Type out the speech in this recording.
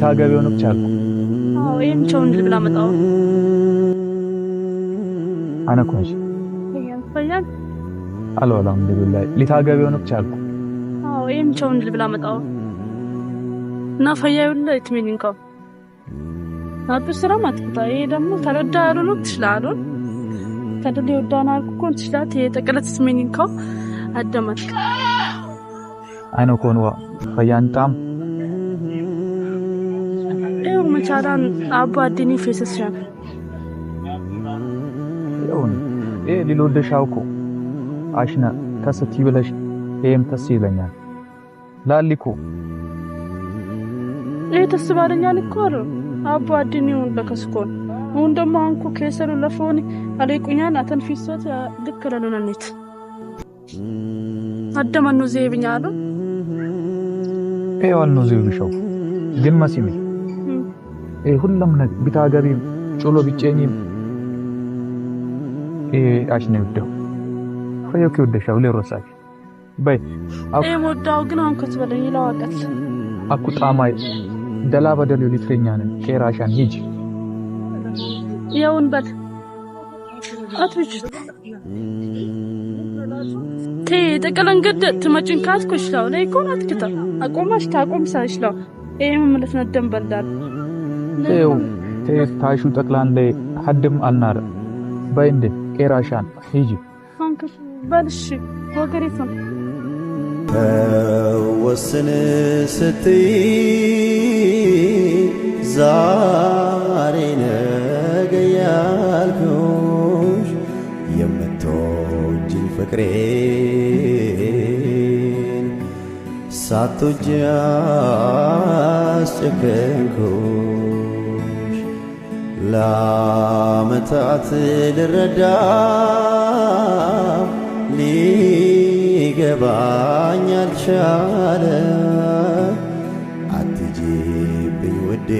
ታገቢው ነው ቻልኩ አዎ ይሄን ቸውን ልብላ መጣው አነኮሽ ፈያን አሎ አልሐምዱሊላህ ሊታገቢው ነው ቻልኩ አዎ ይሄን ቸውን ልብላ መጣው እና ፈያዩ ለትሚኒንካ አጡ ስራ ማጥፋ ይሄ ደግሞ ተረዳ ያሉት ትችላሉ ተደለ ይወዳና ኮን ትችላት የጠቀለት ትሚኒንካ አደመጥ አይኖ ኮንዋ ፈያንጣም ይሄው መቻላን አባዲኒ ፌሰስያን ይሁን ይሄ ሊሎደሻውኮ አሽና ተሰቲ ብለሽ ይሄም ተስይለኛል ላሊኮ ይሄ ተስባለኛል እኮ አባዲኒው ለከስኮን ሁን ደሞ አንኩ ከሰሩ ለፎኒ አለይቁኛን አተንፊሶት ልከለለነኒት አደመኑ ዘይብኛሉ ይሄዋል ነው ዘይብሻው ግን ማሲሚ ይሄ ሁሉም ነገር ቢታገቢ ጮሎ ቢጨኒ ይሄ አሽኔው ደው ፈየው ከወደሻው ለሮሳች በይ ይሄ ወዳው ግን አንኩ ተበለኝ ለዋቀት አኩጣማይ ደላ በደሉ ሊትረኛን ከራሻን ሂጂ ያውን በት አትብጭ ቴ ተቀለን ገደ ትመጭን ካትኩሽላው ላይ ኮናት ከታ አቆማሽ ታቆም ሳይሽላው ይሄም ማለት ነው ደንበልዳል ቴው ታሹ ጠቅላን ላይ ሐድም አልናረ በእንደ ከራሻን ሂጂ አንከ ባልሽ ወገሪቱ ወስን ስትይ ዛሬ ነገ ያልኩሽ የምትወጂኝ ፍቅሬን ሳትወጂ አስጨከንኩሽ ለዓመታት ልረዳ ሊገባኝ አልቻለ አትጂብኝ ውዴ